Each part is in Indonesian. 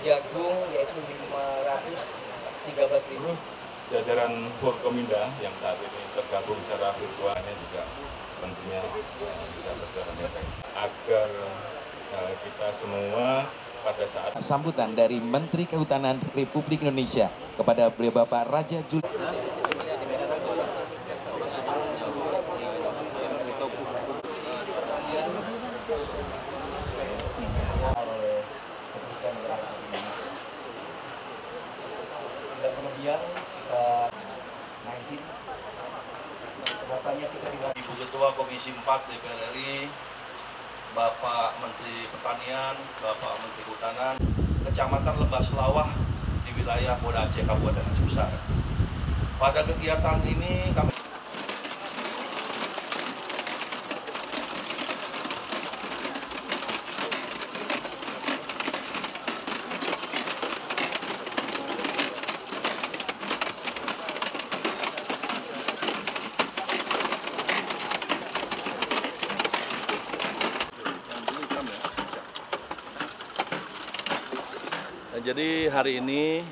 jagung yaitu 513.000. Jajaran Forkominda yang saat ini tergabung secara virtualnya juga tentunya bisa berjalan dengan baik agar kita semua pada saat sambutan dari Menteri Kehutanan Republik Indonesia kepada beliau Bapak Raja Jul. Tidak berlebihan, kita naikin. Rasanya kita tidak. Ibu Ketua Komisi 4 DPR RI, Bapak Menteri Pertanian, Bapak Menteri Kehutanan, Kecamatan Lembah Selawah di wilayah Banda Aceh, Kabupaten Aceh Besar. Pada kegiatan ini kami jadi hari ini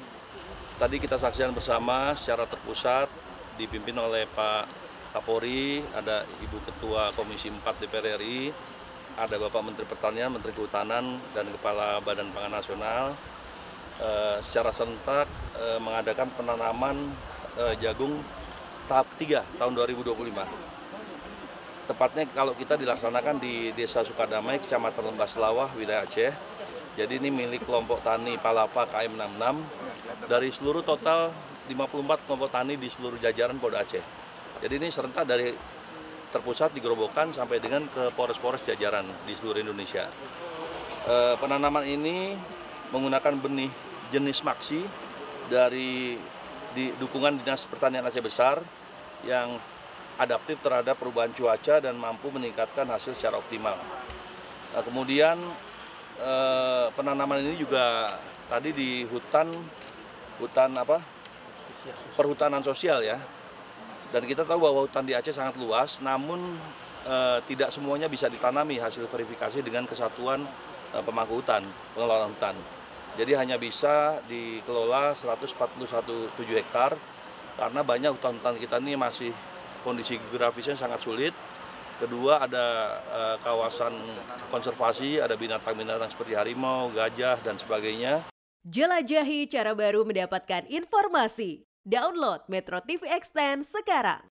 tadi kita saksikan bersama secara terpusat dipimpin oleh Pak Kapolri, ada Ibu Ketua Komisi 4 DPR RI, ada Bapak Menteri Pertanian, Menteri Kehutanan, dan Kepala Badan Pangan Nasional secara serentak mengadakan penanaman jagung tahap 3 tahun 2025. Tepatnya kalau kita dilaksanakan di Desa Sukadamai, Kecamatan Lembah Selawah, wilayah Aceh. Jadi ini milik kelompok tani Palapa KM 66 dari seluruh total 54 kelompok tani di seluruh jajaran Polda Aceh. Jadi ini serentak dari terpusat di Gerobokan sampai dengan ke Polres-Polres jajaran di seluruh Indonesia. Penanaman ini menggunakan benih jenis maksi dari dukungan Dinas Pertanian Aceh Besar yang adaptif terhadap perubahan cuaca dan mampu meningkatkan hasil secara optimal. Nah, kemudian penanaman ini juga tadi di perhutanan sosial ya. Dan kita tahu bahwa hutan di Aceh sangat luas, namun tidak semuanya bisa ditanami hasil verifikasi dengan kesatuan pemangku hutan, pengelolaan hutan. Jadi hanya bisa dikelola 141,7 hektar karena banyak hutan-hutan kita ini masih kondisi geografisnya sangat sulit. Kedua ada kawasan konservasi, ada binatang-binatang seperti harimau, gajah, dan sebagainya. Jelajahi cara baru mendapatkan informasi. Download Metro TV Extend sekarang.